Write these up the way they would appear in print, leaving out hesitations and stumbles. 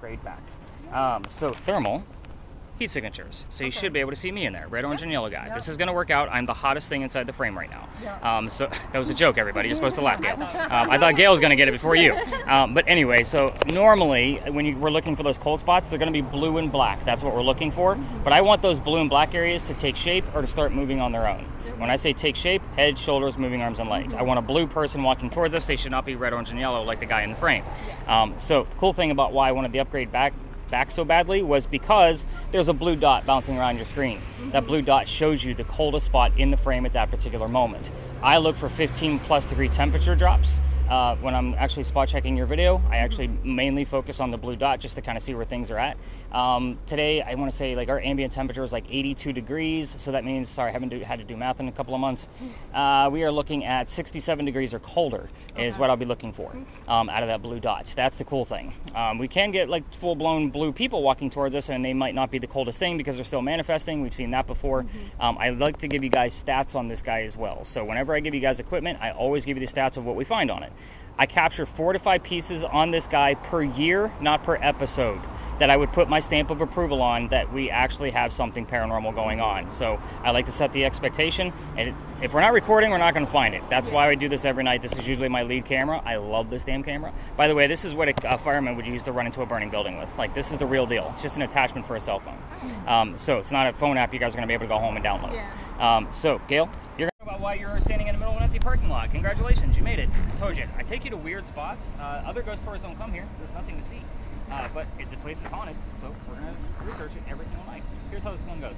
upgrade back. So thermal heat signatures. So you should be able to see me in there, red, orange, and yellow guy. This is going to work out. I'm the hottest thing inside the frame right now. So that was a joke, everybody. You're supposed to laugh, Gail. I thought Gail was going to get it before you. But anyway, so normally when we're looking for those cold spots, they're going to be blue and black. That's what we're looking for. But I want those blue and black areas to take shape or to start moving on their own. When I say take shape, head, shoulders, moving arms and legs. I want a blue person walking towards us. They should not be red, orange, and yellow like the guy in the frame. So the cool thing about why I wanted the upgrade back so badly was because there's a blue dot bouncing around your screen. That blue dot shows you the coldest spot in the frame at that particular moment. I look for 15+ degree temperature drops. When I'm actually spot checking your video, I actually mainly focus on the blue dot just to kind of see where things are at. Today, I want to say like our ambient temperature is like 82 degrees. So that means, sorry, I haven't had to do math in a couple of months. We are looking at 67 degrees or colder is what I'll be looking for out of that blue dot. That's the cool thing. We can get like full-blown blue people walking towards us and they might not be the coldest thing because they're still manifesting. We've seen that before. I like to give you guys stats on this guy as well. So whenever I give you guys equipment, I always give you the stats of what we find on it. I capture 4 to 5 pieces on this guy per year, not per episode, that I would put my stamp of approval on that we actually have something paranormal going on. So I like to set the expectation, and if we're not recording, we're not going to find it. That's why I do this every night. This is usually my lead camera. I love this damn camera. By the way, this is what a fireman would use to run into a burning building with. Like, this is the real deal. It's just an attachment for a cell phone. So it's not a phone app you guys are going to be able to go home and download. So, Gail, you're going to talk about why you're standing in the middle of an empty parking lot. Congratulations, you made it. I told you. I take you to weird spots. Other ghost tours don't come here. There's nothing to see. But the place is haunted, so we're going to research it every single night. Here's how this one goes.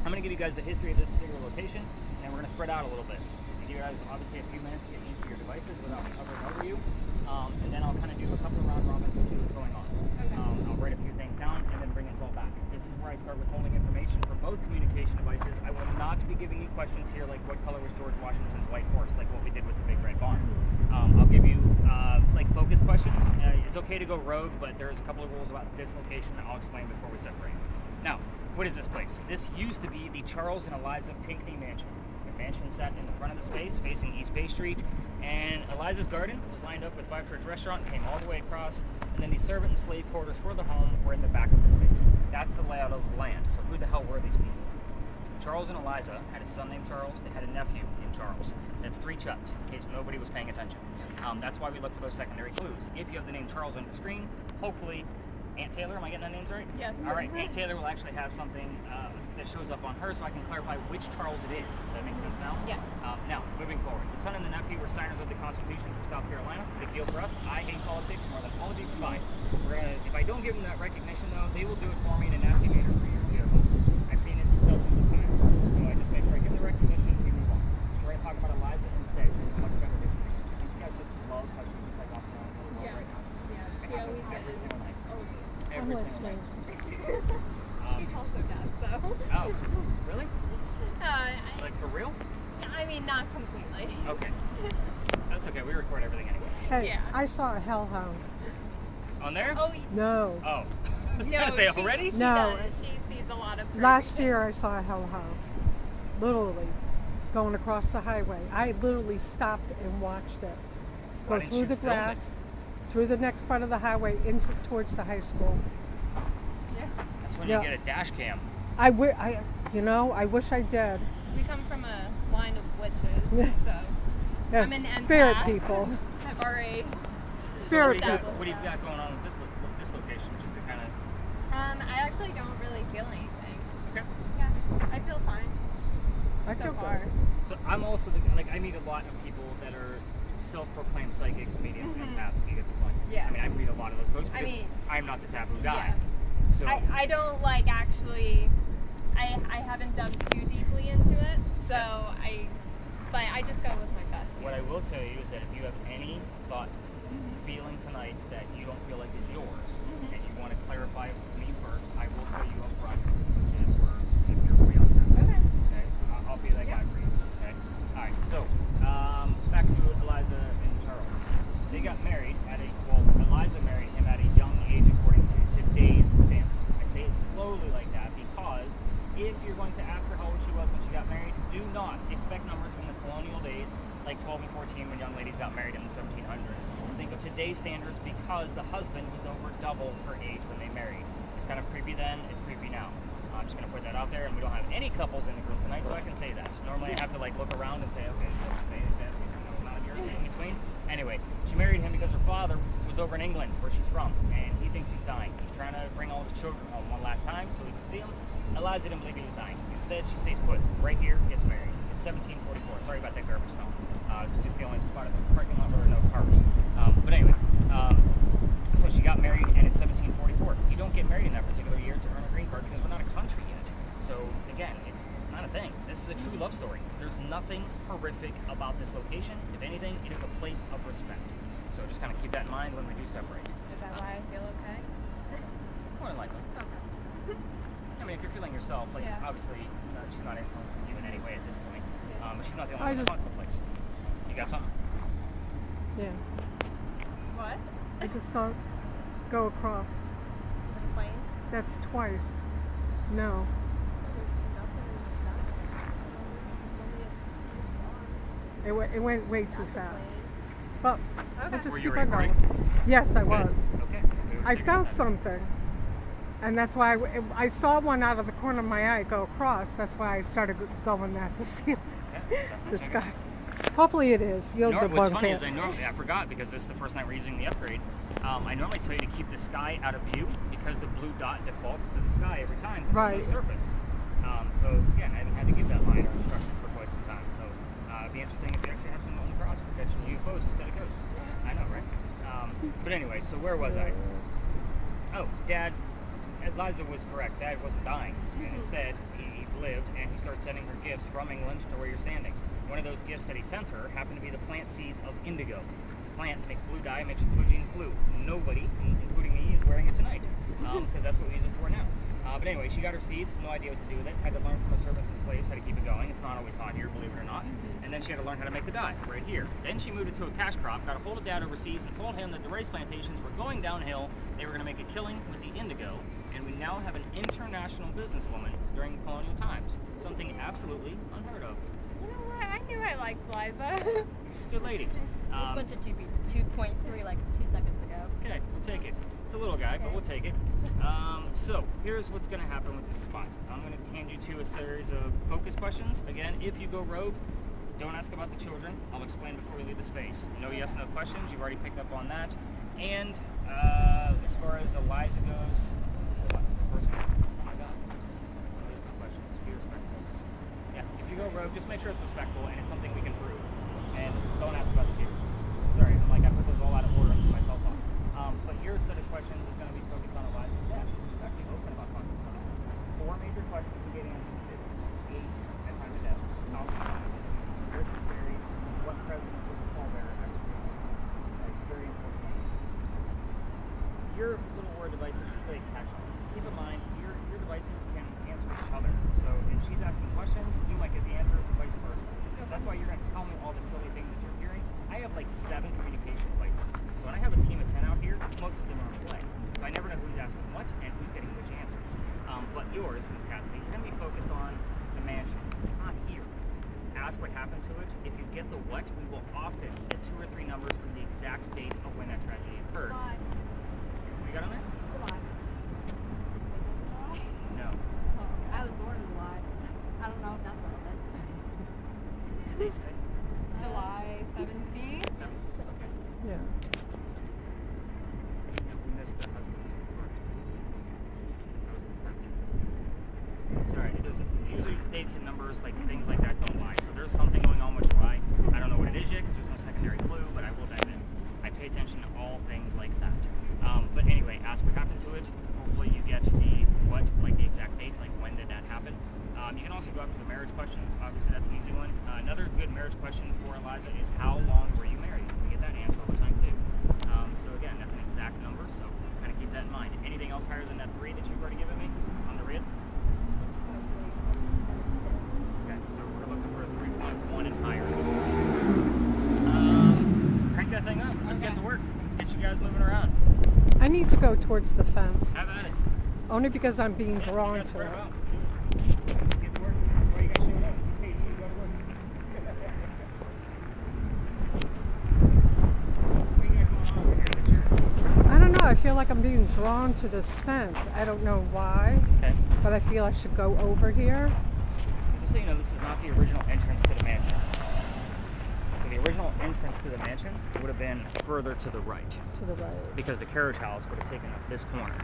I'm going to give you guys the history of this particular location, and we're going to spread out a little bit. I'll give you guys obviously a few minutes to get into your devices without me hovering over you, and then I'll kind of do a couple of round robins and see what's going on. I'll write a few things down and then bring us all back. This is where I start withholding information for both communication devices. I will not be giving you questions here like what color was George Washington's white horse, like what we did with the Big Red Barn. I'll give you like focus questions. It's okay to go rogue, but there's a couple of rules about this location that I'll explain before we separate. Now, what is this place? This used to be the Charles and Eliza Pinckney Mansion. The mansion sat in the front of the space facing East Bay Street, and Eliza's garden was lined up with Five Church Restaurant and came all the way across, and then the servant and slave quarters for the home were in the back of the space. That's the layout of the land. So who the hell were these people? Charles and Eliza had a son named Charles. They had a nephew named Charles. That's 3 Chucks, in case nobody was paying attention. That's why we look for those secondary clues. If you have the name Charles on your screen, hopefully Aunt Taylor, am I getting that names right? Yes. All right, Aunt Taylor will actually have something that shows up on her so I can clarify which Charles it is. Does that make sense now? Yeah. Now, moving forward. The son and the nephew were signers of the Constitution for South Carolina. Big deal for us. I hate politics more than all of you combined. If I don't give them that recognition, though, they will do it for me in a nasty manner for your vehicles. I've seen it dozens of times. So I just make sure I give them the recognition and we move on. So we're going to talk about Eliza instead. It's a much better history. You guys just love how she was like off the right now. Yeah, we did. Every single night. Every single night. She's also deaf, so. Oh, really? Like for real? I mean, not completely. Okay. That's okay. We record everything anyway. Hey, Yeah. I saw a hellhound. On there? Oh, No. Oh. I was no, going to say she, already? She No. does. She sees a lot of Last year I saw a hellhound. Literally. Going across the highway. I literally stopped and watched it. Why Go didn't through you the film it? grass, through the next part of the highway, towards the high school. Yeah. That's when Yeah. you get a dash cam. I wish I did. We come from a line of witches, Yeah. so Yes, I'm an empath. spirit people. I've already. Spirit So people. what do you got going on with this location? Just to kind of... I actually don't really feel anything. Okay. Yeah, I feel fine I so feel far. good. So I'm also, I meet a lot of people that are self-proclaimed psychics, mediums, and empaths. You get the point. Yeah. I mean, I read a lot of those books I because mean, I'm not the taboo guy. yeah. So I don't like actually. I haven't dug too deeply into it, so but I just go with my gut. what I will tell you is that if you have any thought, feeling tonight that you don't feel like is yours, and you want to clarify with me first, I will tell you up front if it's legit or if you're way off there. Okay. Okay? I'll be that guy for you. Okay? Alright, so, back to Eliza and Charles. They got married Eliza married him at a young age according to today's standards. I say it slowly like that because if you're going to ask her how old she was when she got married, do not expect numbers from the colonial days like 12 and 14 when young ladies got married in the 1700s. Think of today's standards because the husband was over double her age when they married. It's kind of creepy then, it's creepy now. I'm just going to put that out there, and we don't have any couples in the group tonight, so I can say that. Normally I have to like look around and say, okay, not yours in between. Anyway, she married him because her father was over in England, where she's from, and he thinks he's dying. He's trying to bring all his children home one last time so he can see them. Eliza didn't believe he was dying. Instead, she stays put right here, gets married. It's 1744. Sorry about that garbage snow. It's just the only spot in the parking lot where there are no cars. But anyway, so she got married, and it's 1744. You don't get married in that particular year to earn a green card because we're not a country yet. So again, it's not a thing. This is a true love story. There's nothing horrific about this location. If anything, it is a place of respect. So just kind of keep that in mind when we do separate. Is that why I feel okay? More than likely. Okay. I mean, if you're feeling yourself, like Yeah. obviously she's not influencing you in any way at this point. But she's not the I only one just- that wants the place. You got something? Yeah. What? I just saw it go across. Is it a plane? That's twice. No. There's nothing in the sky. Only a few stars. It went way too Not the fast. plane. But Okay. we'll just Were you keep on recording? going. Yes, I was. Okay. I found something. And that's why I saw one out of the corner of my eye go across. That's why I started going that to see the sky. Hopefully it is. You'll What's debunk funny it. is I forgot because this is the first night we're using the upgrade. I normally tell you to keep the sky out of view because the blue dot defaults to the sky every time. 'Cause Right. It's no surface. So again, I haven't had to give that line or instruction for quite some time. So it'd be interesting if you actually have some Golden Cross catching UFOs instead of ghosts. I know, right? But anyway, so where was I? Oh, Dad. Eliza was correct. Dad wasn't dying. And instead, he lived and he started sending her gifts from England to where you're standing. One of those gifts that he sent her happened to be the plant seeds of indigo. It's a plant that makes blue dye, makes blue jeans blue. Nobody, including me, is wearing it tonight because that's what we use it for now. But anyway, she got her seeds, no idea what to do with it. Had to learn from her servants and slaves how to keep it going. It's not always hot here, believe it or not. And then she had to learn how to make the dye right here. Then she moved it to a cash crop, got a hold of Dad overseas, and told him that the rice plantations were going downhill. They were going to make a killing with the indigo. And we now have an international businesswoman during colonial times. Something absolutely unheard of. You know what? I knew I liked Liza. She's a good lady. This went to 2.3 like 2 seconds ago. Okay, we'll take it. It's a little guy, but we'll take it. So here's what's going to happen with this spot. I'm going to hand you to a series of focus questions. Again, if you go rogue, don't ask about the children. I'll explain before we leave the space. No yes, no questions. You've already picked up on that. And as far as Eliza goes, first one. Oh my God. There's no questions. Be respectful. Yeah, if you go rogue, just make sure it's respectful and it's something we can prove. And don't ask about the kids. Sorry, I'm like, I put those all out of order on my cell phone. But your set of questions is going to be focused on Eliza's death. She's actually open about talking about it. 4 major questions to get answers to. Age and time of death. How she died. Where she's buried. What president was the pallbearer executed. Like, very important. Your little word devices usually catch on. Keep in mind, your devices can answer each other. So if she's asking questions, you might get the answers, vice versa. So that's why you're going to tell me all the silly things that you're hearing. I have like 7 communication devices. So when I have a team of 10 out here, most of them are on play. So I never know who's asking what and who's getting which answers. But yours, Ms. Cassidy, you're going to be focused on the mansion. It's not here. Ask what happened to it. If you get the what, we will often get 2 or 3 numbers from the exact date of when that tragedy occurred. July. What you got on there? July. No. I was born in July. I don't know if that's relevant. What's the date today? July 17th. 7th. Okay. Yeah. We missed the husband's birthday. That was the 13th. Sorry, usually dates and numbers, like things like that, don't lie. So there's something going on with July. I don't know what it is yet because there's no secondary clue, but I will dive in. I pay attention to all things like that. But anyway, ask what happened to it. Hopefully you get the what, like the exact date, like when did that happen. You can also go after the marriage questions. Obviously, that's an easy one. Another good marriage question for Eliza is how long were you married? We get that answer all the time too. So again, that's an exact number, so kind of keep that in mind. Anything else higher than that 3 that you've already given me on the read? Okay, so we're looking for a 3.1 and higher. Crank that thing up. Let's get to work. Let's get you guys moving around. I need to go towards the fence. Have at it. Only because I'm being Yeah, drawn you guys to spread it. out. Get to work. Why you guys showing up? Hey, you go to work. What do you got going on over here? I feel like I'm being drawn to this fence. I don't know why, Okay. but I feel I should go over here. Just so you know, this is not the original entrance to the mansion. So the original entrance to the mansion would have been further to the right, To the right. because the carriage house would have taken up this corner.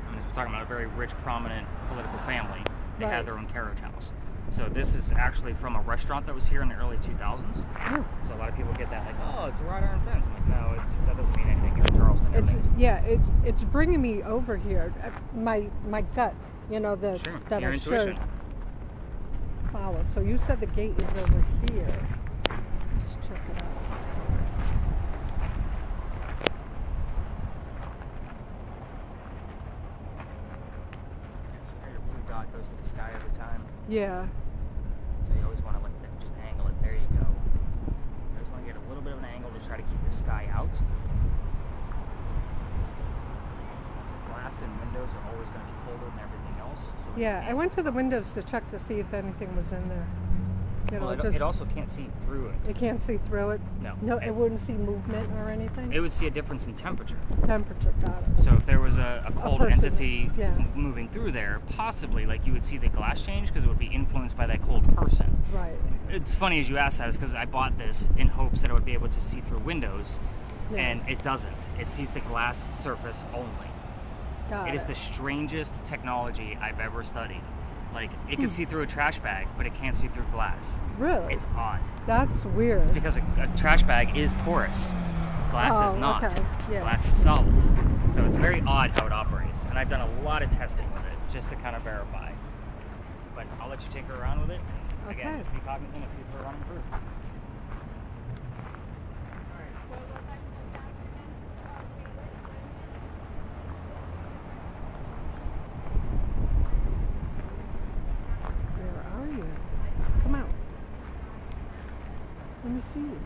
And we're talking about a very rich, prominent political family. They Right. had their own carriage house. So this is actually from a restaurant that was here in the early 2000s. Oh. So a lot of people get that like, oh, it's a wrought iron fence. I'm like, no, that doesn't mean anything here in Charleston. It's bringing me over here. My gut, you know, Sure. that Your I intuition. should follow. So you said the gate is over here. Let's check it out. So your blue dot goes to the sky every time. Yeah. So you always want to just angle it. There you go. You always want to get a little bit of an angle to try to keep the sky out. Glass and windows are always going to be colder than everything else. So Yeah, I went to the windows to check to see if anything was in there. You know, Well, it also can't see through it. you can't see through it. No. No, it wouldn't see movement or anything. It would see a difference in temperature. Temperature, got it. So if there was a cold person, entity yeah. moving through there, possibly like you would see the glass change because it would be influenced by that cold person. Right. It's funny as you ask that is because I bought this in hopes that I would be able to see through windows, Yeah. and it doesn't. It sees the glass surface only. Got It is the strangest technology I've ever studied. Like, it can see through a trash bag, but it can't see through glass. Really? It's odd. That's weird. It's because a trash bag is porous. Glass is Oh, not. okay. Yeah. Glass is solid. So it's very odd how it operates. And I've done a lot of testing with it just to kind of verify. But I'll let you tinker around with it. And again, Okay. just be cognizant if people are running through. Where are you? Come out. Let me see you.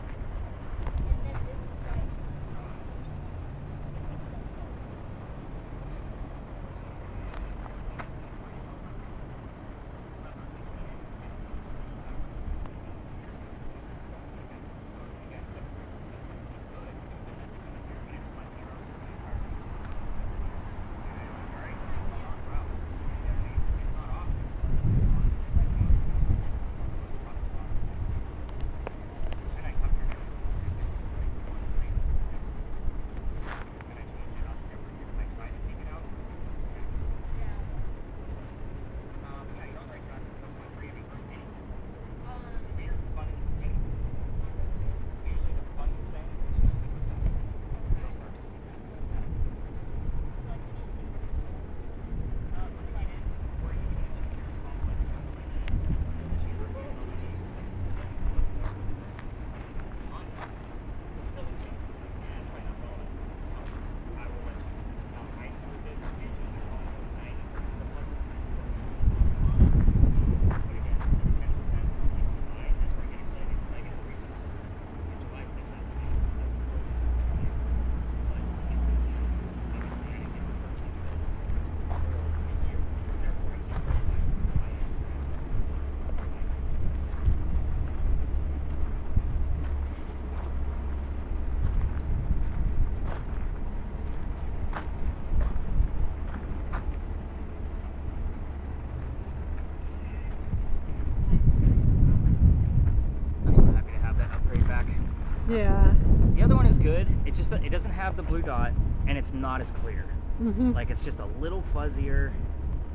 Yeah. The other one is good. It doesn't have the blue dot, and it's not as clear. Mm-hmm. Like, it's just a little fuzzier.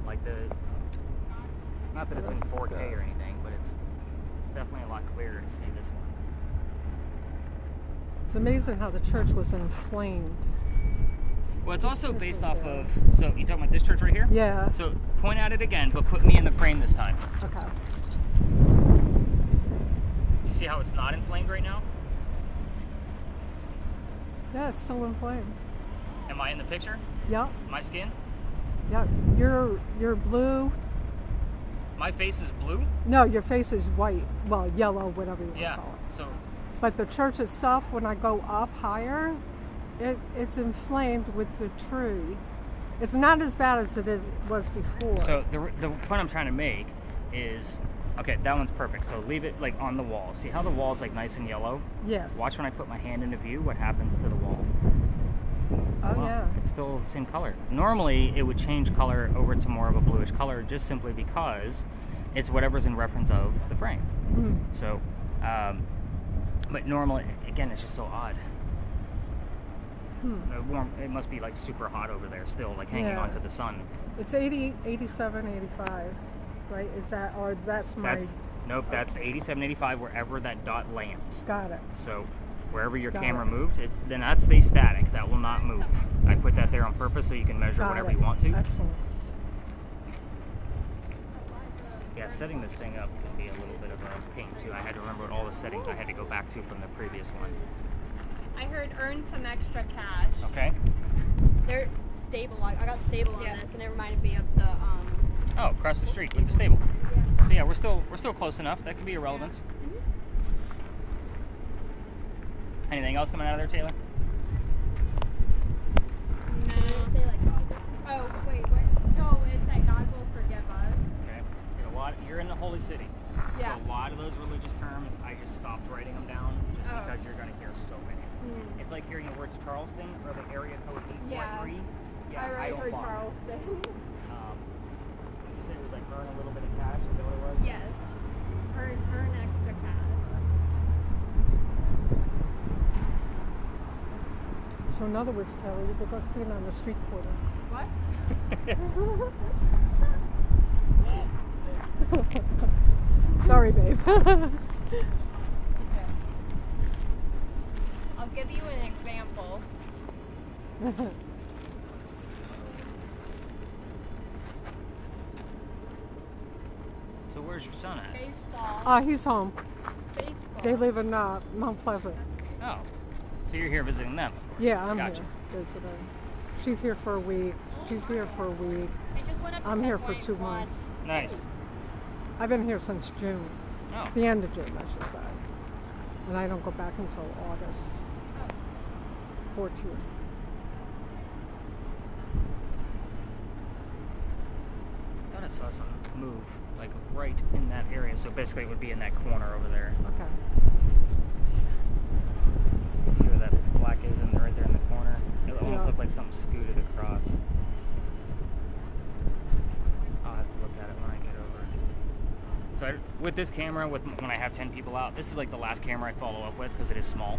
Like not that it's in 4K or anything, but it's definitely a lot clearer to see this one. It's amazing how the church was inflamed. Well, it's also based off of. So you talking about this church right here? Yeah. So point at it again, but put me in the frame this time. Okay. You see how it's not inflamed right now? Yeah, it's still inflamed. Am I in the picture? Yep. My skin? Yep. You're blue. My face is blue? No, your face is white. Well, yellow, whatever you want Yeah. to call it. So But the church itself, when I go up higher, it's inflamed with the tree. It's not as bad as was before. So the point I'm trying to make is, okay, that one's perfect. So leave it like on the wall. See how the wall's like nice and yellow? Yes. Watch when I put my hand into view what happens to the wall. Oh Wow, yeah. it's still the same color. Normally, it would change color over to more of a bluish color, just simply because it's whatever's in reference of the frame. Mm. So, but normally, again, it's just so odd. It must be like super hot over there still, like hanging Yeah. onto the sun. It's 80, 87, 85, right? Is that, or that's my, Nope, that's 87, 85, wherever that dot lands. got it. So wherever your Got camera it. moved, then that stays static. That will not move. I put that there on purpose so you can measure Got whatever it. you want to. Excellent. Yeah, setting this thing up can be a little bit of a pain too. I had to remember what all the settings I had to go back to from the previous one. I heard earn some extra cash. Okay. They're stable. I got stable on Yeah. this, and it reminded me of the Oh, across the street with the stable. So yeah, we're still close enough. That could be irrelevant. Anything else coming out of there, Taylor? No. say like Oh, wait, what? No, it's that God will forgive us. Okay. You're in the holy city. Yeah. So a lot of those religious terms, I just stopped writing them down just Oh. because you're going to hear so many. It's like hearing the words Charleston or the area code 843. Yeah, I already don't heard bother. Charleston. You said it was like earn a little bit of cash. Is that what it was? Yes. Earn extra cash. So in other words, Taylor, you could go stand on the street corner. What? Sorry, babe. I'll give you an example. So where's your son at? Baseball. He's home. Baseball. They live in Mount Pleasant. Oh, so you're here visiting them? Yeah, I'm Gotcha. here visiting. She's here for a week. She's here for a week. I just went up to I'm here for 2 10.1. months. Nice. I've been here since June. Oh, The end of June, I should say. And I don't go back until August 14th. I thought I saw something move, like right in that area. So basically, it would be in that corner over there. Okay. See where that black is, and right there in the corner. It almost Yeah. looked like something scooted across. I'll have to look at it when I get over. So with this camera, when I have 10 people out, this is like the last camera I follow up with because it is small.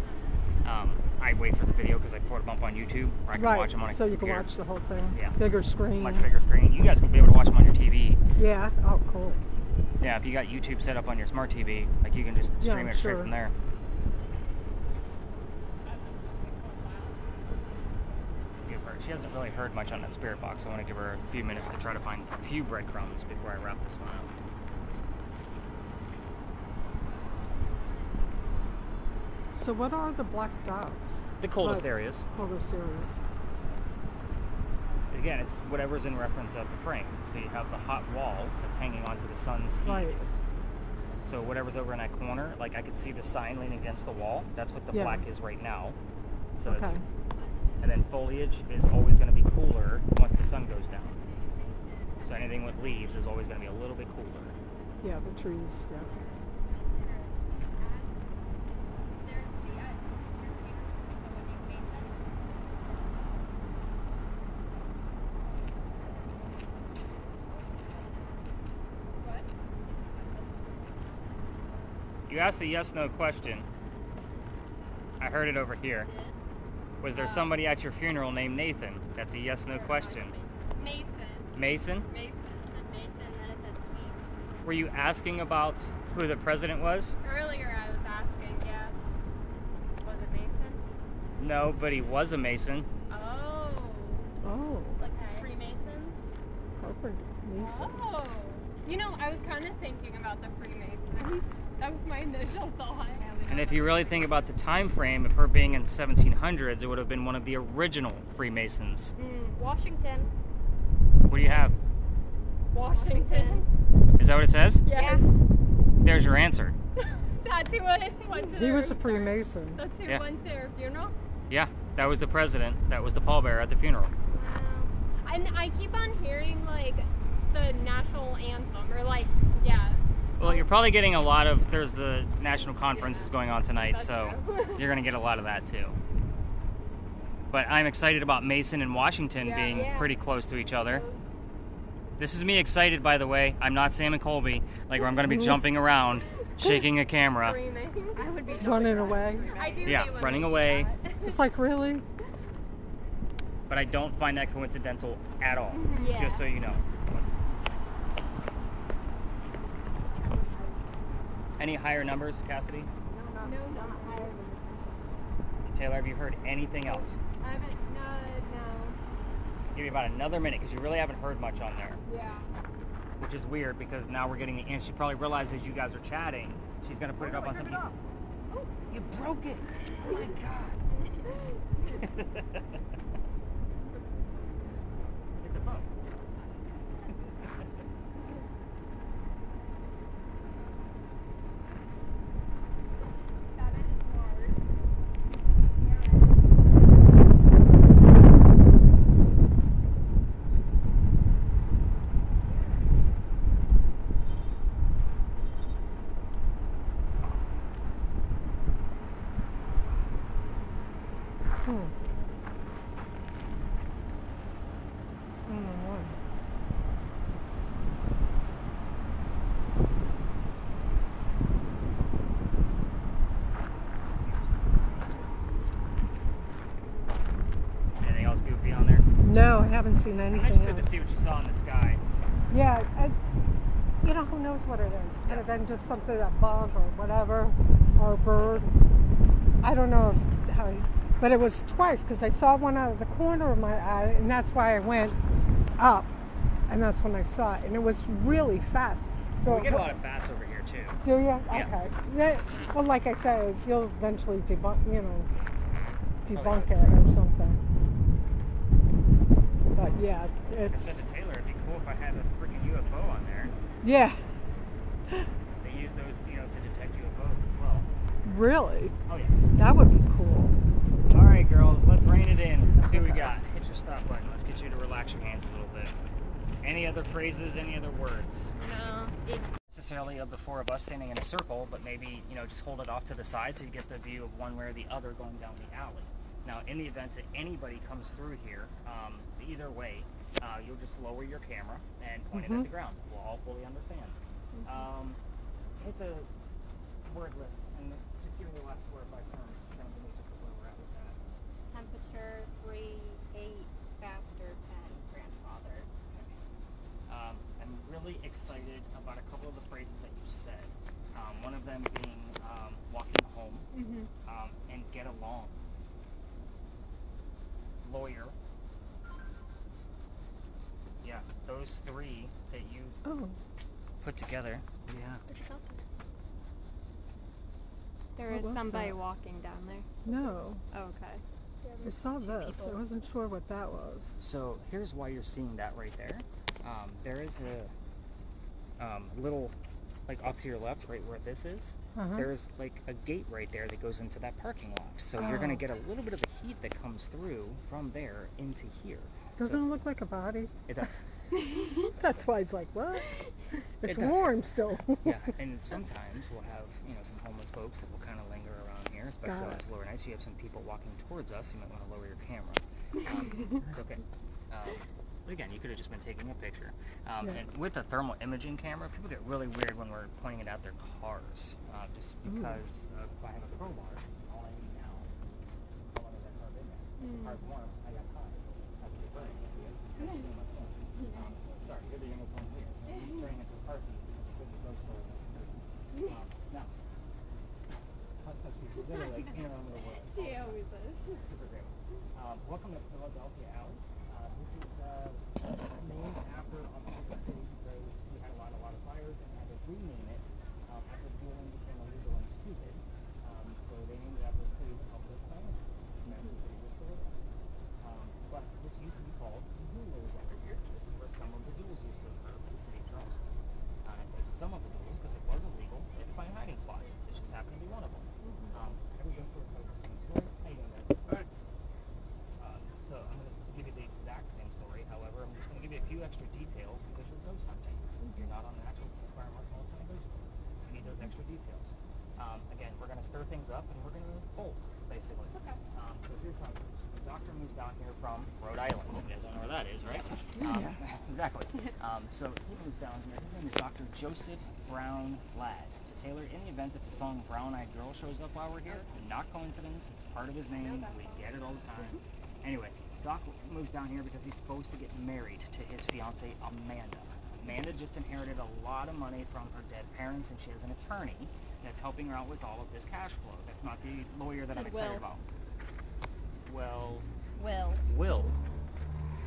I wait for the video because I put them up on YouTube, or I can watch them on a so you can computer. watch the whole thing. Yeah. Bigger screen. Much bigger screen. You guys will be able to watch them on your TV. Yeah. Oh, cool. Yeah, if you got YouTube set up on your smart TV, like you can just Yeah, stream it straight sure. from there. Give her. She hasn't really heard much on that spirit box. So I want to give her a few minutes to try to find a few breadcrumbs before I wrap this one up. So what are the black dots? The coldest Like- areas. Coldest areas. Again, it's whatever's in reference of the frame. So you have the hot wall that's hanging onto the sun's heat. Right. So whatever's over in that corner, like I could see the sign leaning against the wall. That's what the Yeah. black is right now. So Okay. and then foliage is always going to be cooler once the sun goes down. So anything with leaves is always going to be a little bit cooler. Yeah, the trees. Yeah. You asked a yes/no question. I heard it over here. Was there somebody at your funeral named Nathan? That's a yes/no question. Mason. Mason? Mason. It said Mason, then it said C. Were you asking about who the president was? Earlier I was asking, yeah. Was it Mason? No, but he was a Mason. Oh. Oh, Like Okay. Freemasons. Harper Mason. Oh. You know, I was kind of thinking about the Freemasons. That was my initial thought. And if you really think about the time frame of her being in 1700s, it would have been one of the original Freemasons. Washington. What do you have? Washington. Is that what it says? Yes. There's your answer. That's who went to He their- was a Freemason. That's who Yeah. went to her funeral? Yeah, that was the president. That was the pallbearer at the funeral. Wow. And I keep on hearing, like, the national anthem, or, like, yeah. Well, you're probably getting a lot of, there's the national conference is going on tonight, That's so true. you're going to get a lot of that too. But I'm excited about Mason and Washington being Yeah. pretty close to each other. Those- This is me excited, by the way. I'm not Sam and Colby, like where I'm going to be jumping around, shaking a camera. Screaming. I would be Running away. I do Yeah, hate when running they do away. that. It's like, really? But I don't find that coincidental at all, Yeah. just so you know. Any higher numbers, Cassidy? No, not higher than Taylor, have you heard anything else? I haven't. No. Give me about another minute because you really haven't heard much on there, Yeah. which is weird because now we're getting the and she probably realizes you guys are chatting. She's gonna put it up on something. You broke it! Oh my god! It's a phone. That is smart. Hmm. I don't know why. Anything else goofy on there? No, I haven't seen I'm anything interested to else. see what you saw in the sky. Yeah, you know, who knows what it is? Could have been just something, a bug or whatever, or a bird. I don't know how, but it was twice because I saw one out of the corner of my eye, and that's why I went up, and that's when I saw it, and it was really fast. So We get a lot of bats over here too. Do you? Yeah. Okay. Well, like I said, you'll eventually debunk it or something. But yeah, I it's said to Taylor, it'd be cool if I had a freaking UFO on there. yeah, They use those, to detect UFOs as well. really. Oh yeah. That would be cool. All right, girls, let's rein it in. Let's see what we got. Hit your stop button. Let's get you to relax your hands a little bit. Any other phrases? Any other words? No. It. Necessarily of the four of us standing in a circle, but maybe just hold it off to the side so you get the view of one way or the other going down the alley. Now, in the event that anybody comes through here, either way, you'll just lower your camera and point it at the ground. We'll all fully understand. Hit the word list and just give me the last 4 or 5 terms. Kind of give me just where we're at with that. Temperature 3, 8, faster 10, grandfather. I'm really excited about a couple of the phrases that you said. One of them being walking home and get along. Lawyer. Yeah, those 3 that you put together. Yeah. There What is was somebody that? walking down there. No, Oh, okay. I saw this. I wasn't sure what that was. So here's why you're seeing that right there. There is a little, like off to your left, right where this is. There's like a gate right there that goes into that parking lot. So you're going to get a little bit of the heat that comes through from there into here. Doesn't it look like a body? It does. That's why it's like, what? It's It does. warm still. Yeah, and sometimes we'll have, some homeless folks that will kind of linger around here, especially on Got it. this lower night. So you have some people walking towards us. You might want to lower your camera. It's okay. But again, you could have just been taking a picture. Yeah. And with the thermal imaging camera, people get really weird when we're pointing it at their cars, just because if I have a crowbar, all I need now, how long has that car been there? The car's warm, I got time. That's a good thing. That's too much fun. Sorry, you're the youngest one here. He's turning into a car seat because he couldn't go slow enough. Now, she's literally like in her own little world. She always is. Super great. Welcome to Philadelphia Alley. This is named after Oklahoma City because we had a lot of fires and had to rename it after fueling became illegal and stupid. So they named it after a city that helped us financially. And that's the city of Philadelphia. But this used to be called Jewelers over here. This is where some of the duels used to occur for the city of Charleston. I say some of the duels because it was illegal. They had to find hiding spots. This just happened to be one of them. Every gun store code is same story. How you doing, guys? So I'm going to give you the exact same story. However, I'm just going to give you a few extra details because you're ghost hunting. You're not on the actual fire marshal all the time ghost story. You need those extra details. Again, we're going to stir things up and we're going to bolt, basically. Okay. So here's how it goes. The doctor moves right? Exactly. So he moves down here. His name is Dr. Joseph Brown Ladd. So Taylor, in the event that the song Brown Eyed Girl shows up while we're here, not coincidence, it's part of his name, we get it all the time. Anyway, Doc moves down here because he's supposed to get married to his fiancée, Amanda. Amanda just inherited a lot of money from her dead parents, and she has an attorney that's helping her out with all of this cash flow. That's not the lawyer that I'm excited about. Will.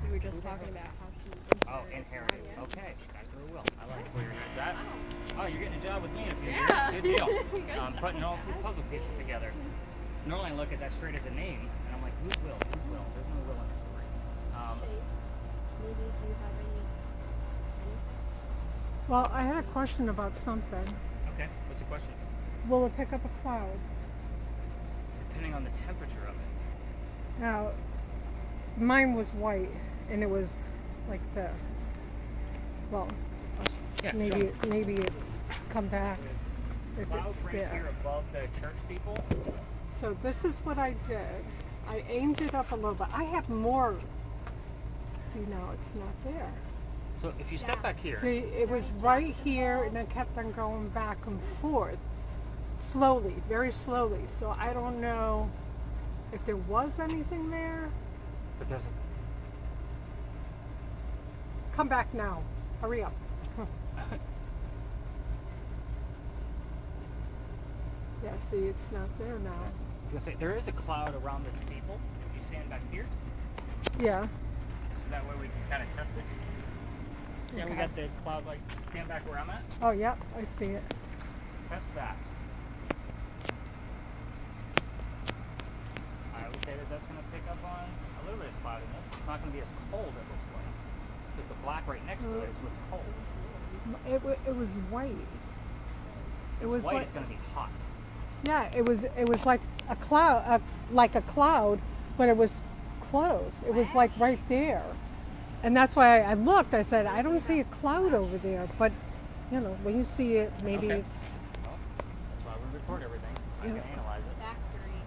We were just talking about how she Inherited. Okay, she got it through a will. I like where your head's at. Oh, you're getting a job with me in a few years. Good deal. Putting all the puzzle pieces together. Normally I look at that straight as a name, and I'm like, who's Will? Who's Will? There's no Will in the story. Maybe do you have anything? Well, I had a question about something. Okay, what's the question? Will it pick up a cloud? Depending on the temperature of it. Now, mine was white, and it was like this. Well, Yeah, maybe it's come back. If Cloud it's right there. here above the church people. So this is what I did. I aimed it up a little bit. I have more. See, now it's not there. So if you step back here, See, it was right here, and it kept on going back and forth. Slowly, very slowly. So I don't know if there was anything there. but there's a Come back now. Hurry up. Yeah, see, it's not there now. I was gonna say there is a cloud around the steeple. If you stand back here, Yeah. so that way we can kind of test it. See how we Okay. got the cloud like stand back where I'm at? Oh, yep, I see it. Test that. I would say that that's going to pick up on a little bit of cloudiness. It's not going to be as cold, it looks like. Because the black right next to it is what's cold. It was white. It was white like, is going to be hot. yeah, it was like a cloud, but it was close. It was like right there. And that's why I looked. I said, I don't see a cloud over there. But, you know, when you see it, maybe Okay. it's... Well, that's why we record everything. I Yeah. can analyze it. Factory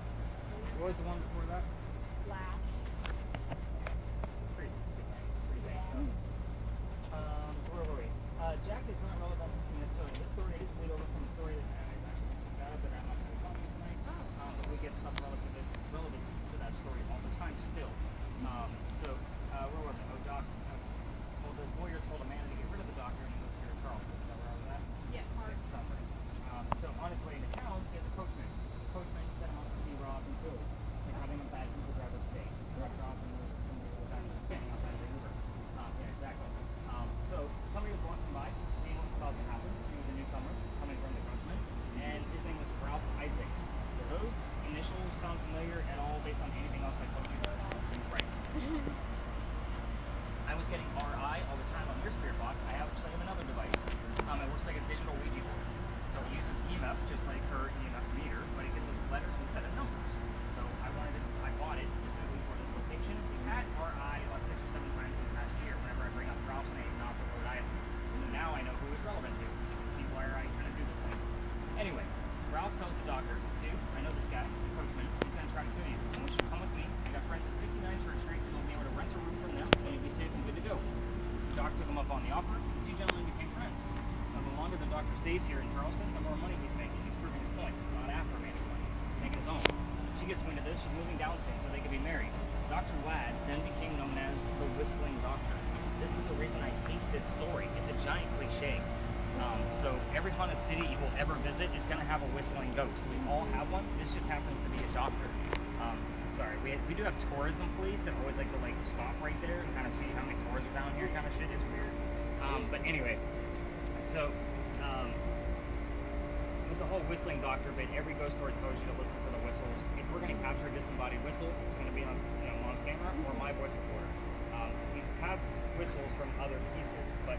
What was the one before that? flash. Pretty bad. Where were we? Jack is not relevant to Minnesota. This story is way over from a story that I actually got, but I'm not going to tell you tonight. But we get stuff relevant to that story all the time still. Where was it? Oh, Doc. Well, the lawyer told Amanda to get rid of the doctor and he moved here to Charleston. Is that where I was at? Yeah. Something. So on his way into town, he has a coachman. The coachman set him up to be robbed and killed. Like having a bad Uber driver today. Dropped off and moved somebody to the back of the standing outside of the Uber. Yeah, exactly. So somebody was walking by, seeing what was about to happen to the newcomer coming from the coachman, and his name was Ralph Isaacs. Do those initials sound familiar at all based on anything else I told you? Right. I was getting RI all the time on your spirit box. I actually have another device. It works like a digital Ouija board. So it uses EMF just like her EMF meter, but it gives us letters instead of numbers. So I bought it specifically for this location. We've had RI about 6 or 7 times in the past year whenever I bring up Ralph's name and off of Rhode Island. So now I know who it's relevant to. You can see where I kind of do this thing. Anyway, Ralph tells the doctor, dude, I know this guy, the coachman, he's going to try to kill you. I want you to come with me. I got friends at 59 Church Street who will be able to rent a room from them and you'll be safe and good to go. Doc took him up on the offer. The two gentlemen became friends. Now, the longer the doctor stays here in Charleston, the more money he's making. He's proving his point. He's not after making money. He's making his own. She gets wind of this. She's moving down soon so they can be married. Dr. Ladd then became known as the Whistling Doctor. This is the reason I hate this story. It's a giant cliche. So every haunted city you will ever visit is going to have a whistling ghost. We all have one. This just happens to be a doctor. Sorry, we do have tourism police that always like to stop right there and kind of see how many tourists are down here, kind of shit. It's weird. But anyway, so with the whole whistling doctor bit, every ghost story tells you to listen for the whistles. If we're going to capture a disembodied whistle, it's going to be on Mom's camera or my voice recorder. We have whistles from other pieces, but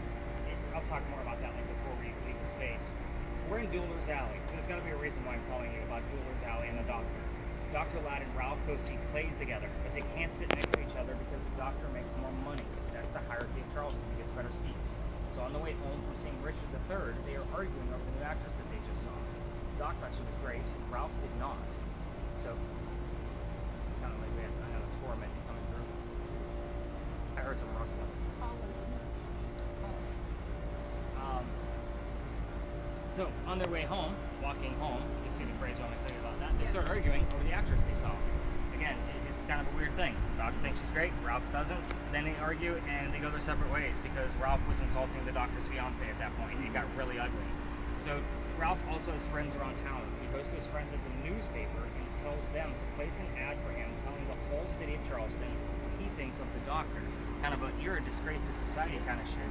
I'll talk more about that before we leave the space. We're in Dueler's Alley, so there's got to be a reason why I'm telling you about Dueler's Alley and the doctor. Dr. Ladd and Ralph go see plays together, but they can't sit next to each other because the doctor makes more money. That's the hierarchy of Charleston. He gets better seats. So on the way home from seeing Richard III, they are arguing over the new actress that they just saw. Doc thought she was great. Ralph did not. So it sounded like we had another torment coming through. I heard some rustling. So on their way home, walking home, you see the phrase why I'm excited about that, they start arguing over the actress they saw. Again, it's kind of a weird thing. Doc thinks she's great, Ralph doesn't. Then they argue and they go their separate ways because Ralph was insulting the doctor's fiance at that point, and it got really ugly. So Ralph also has friends around town. He goes to his friends at the newspaper and tells them to place an ad for him telling the whole city of Charleston what he thinks of the doctor. Kind of a you're a disgrace to society kind of shit.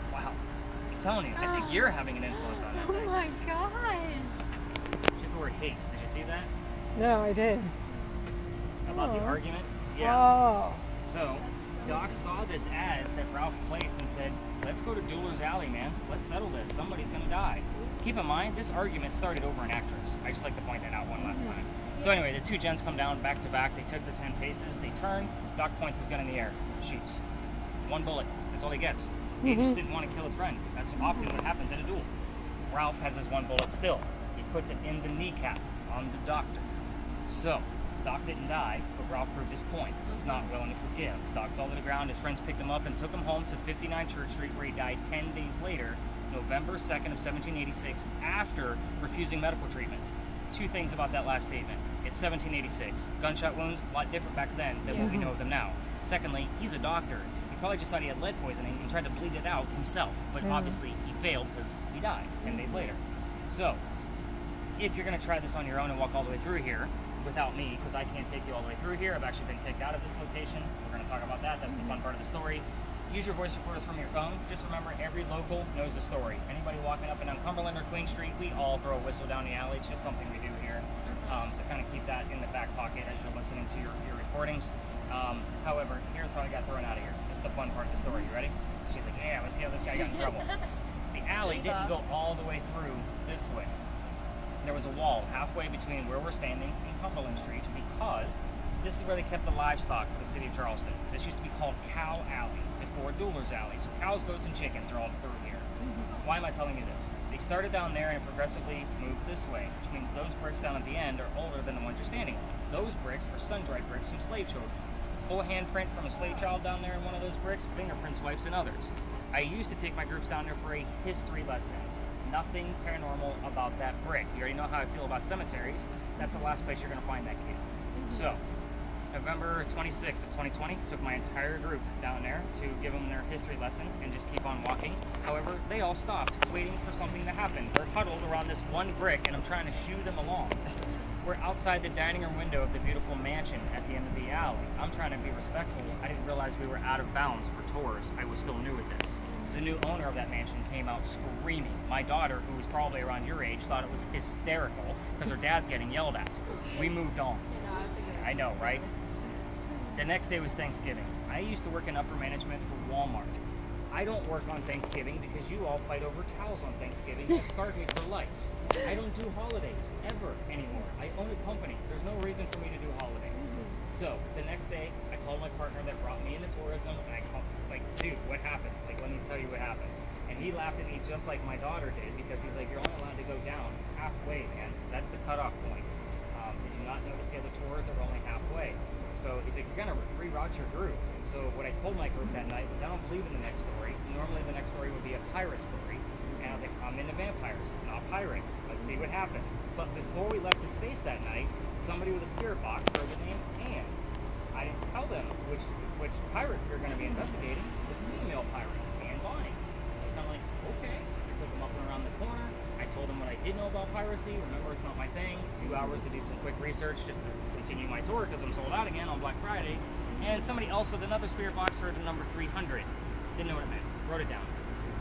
Wow. I'm telling you, I think you're having an influence on that Oh thing. my gosh. Just the word hates. Did you see that? No, I did. About the Oh. argument? Yeah. Oh. So, Doc saw this ad that Ralph placed and said, let's go to Dueler's Alley, man. Let's settle this. Somebody's going to die. Keep in mind, this argument started over an actress. I just like to point that out one last time. So anyway, the two gents come down back to back. They took their 10 paces. They turn. Doc points his gun in the air. Shoots. One bullet. That's all he gets. He just didn't want to kill his friend. That's often what happens in a duel. Ralph has his one bullet still. He puts it in the kneecap on the doctor. So, Doc didn't die, but Ralph proved his point. He's not willing to forgive. Doc fell to the ground. His friends picked him up and took him home to 59 Church Street, where he died 10 days later, November 2nd of 1786, after refusing medical treatment. Two things about that last statement. It's 1786. Gunshot wounds, a lot different back then than what we know of them now. Secondly, he's a doctor. He probably just thought he had lead poisoning and tried to bleed it out himself, but obviously he failed because he died 10 days later. So, if you're going to try this on your own and walk all the way through here, without me, because I can't take you all the way through here. I've actually been kicked out of this location. We're going to talk about that. That's the fun part of the story. Use your voice recorders from your phone. Just remember, every local knows the story. Anybody walking up and down Cumberland or Queen Street, we all throw a whistle down the alley. It's just something we do here. So kind of keep that in the back pocket as you're listening to your recordings. However, here's how I got thrown out of here. This is the fun part of the story. You ready? She's like, yeah, let's see how this guy got in trouble. The alley didn't go all the way through this way. There was a wall halfway between where we're standing and Cumberland Street because this is where they kept the livestock for the city of Charleston. This used to be called Cow Alley before Dueler's Alley. So cows, goats, and chickens are all through here. Why am I telling you this? They started down there and progressively moved this way, which means those bricks down at the end are older than the ones you're standing on. Those bricks are sun-dried bricks from slave children. Full handprint from a slave child down there in one of those bricks, fingerprint swipes in others. I used to take my groups down there for a history lesson. Nothing paranormal about that brick. You already know how I feel about cemeteries. That's the last place you're going to find that kid. So, November 26th of 2020, took my entire group down there to give them their history lesson and just keep on walking. However, they all stopped, waiting for something to happen. They're huddled around this one brick, and I'm trying to shoo them along. We're outside the dining room window of the beautiful mansion at the end of the alley. I'm trying to be respectful. I didn't realize we were out of bounds for tours. I was still new at this. The new owner of that mansion came out screaming. My daughter, who was probably around your age, thought it was hysterical because her dad's getting yelled at. We moved on. I know, right? The next day was Thanksgiving. I used to work in upper management for Walmart. I don't work on Thanksgiving because you all fight over towels on Thanksgiving and scarred me for life. I don't do holidays ever anymore. I own a company. There's no reason for me to do holidays. So the next day, I called my partner that brought me into tourism, and I called, like, dude, what happened? Like, let me tell you what happened. And he laughed at me just like my daughter did, because he's like, you're only allowed to go down halfway, man. That's the cutoff point. Did you not notice the other tours that were only halfway? So he's like, you're gonna reroute your group. And so what I told my group that night was, I don't believe in the next story. Normally the next story would be a pirate story. And I was like, I'm into vampires, not pirates. Let's see what happens. But before we left the space that night, somebody with a spirit box heard the name Anne. I didn't tell them which pirate we were going to be investigating. The female pirate, Anne Bonny. I was kind of like, okay. I took them up and around the corner. I told them what I did know about piracy. Remember, it's not my thing. 2 hours to do some quick research just to continue my tour because I'm sold out again on Black Friday. And somebody else with another spirit box heard the number 300. Didn't know what it meant. Wrote it down.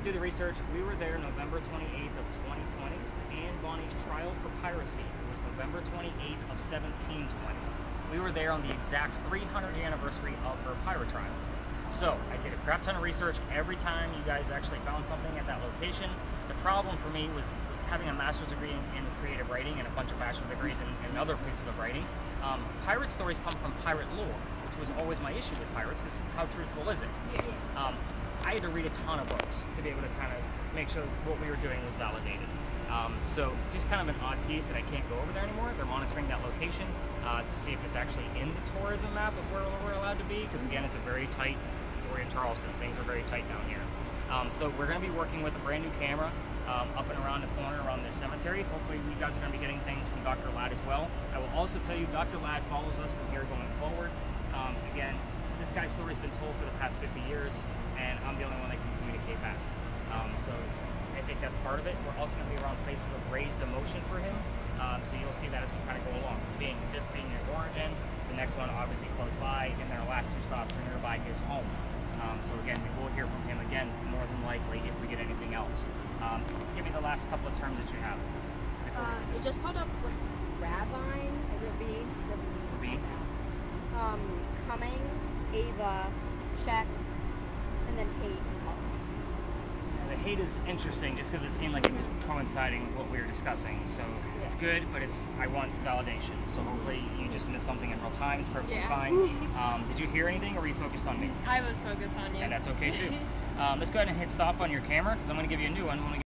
Do the research. We were there November 28th of 2020. Anne Bonny's trial for piracy was November 28th of 1720. We were there on the exact 300th anniversary of her pirate trial. So I did a crap ton of research every time you guys actually found something at that location. The problem for me was having a master's degree in creative writing and a bunch of bachelor degrees in other pieces of writing. Pirate stories come from pirate lore, which was always my issue with pirates, because how truthful is it? I had to read a ton of books to be able to kind of make sure what we were doing was validated. So just kind of an odd piece that I can't go over there anymore. They're monitoring that location to see if it's actually in the tourism map of where we're allowed to be, because again, it's a very tight Victoria and Charleston. Things are very tight down here. So we're going to be working with a brand new camera up and around the corner around this cemetery. Hopefully you guys are going to be getting things from Dr. Ladd as well. I will also tell you Dr. Ladd follows us from here going forward. Again, this guy's story has been told for the past 50 years, and I'm the only one that can communicate back. So I think that's part of it. We're also going to be around places of raised emotion for him. So you'll see that as we kind of go along. This being your origin, the next one obviously close by, and then our last two stops are nearby his home. So again, we will hear from him again, more than likely, if we get anything else. Give me the last couple of terms that you have. It just popped up with Ravine, Rabin. Cummings, Ava, Check, and then Hate. The hate is interesting just because it seemed like it was coinciding with what we were discussing. So it's good, but I want validation. So hopefully you just missed something in real time. It's perfectly fine. Did you hear anything, or were you focused on me? I was focused on you. And that's okay too. Let's go ahead and hit stop on your camera because I'm going to give you a new one when we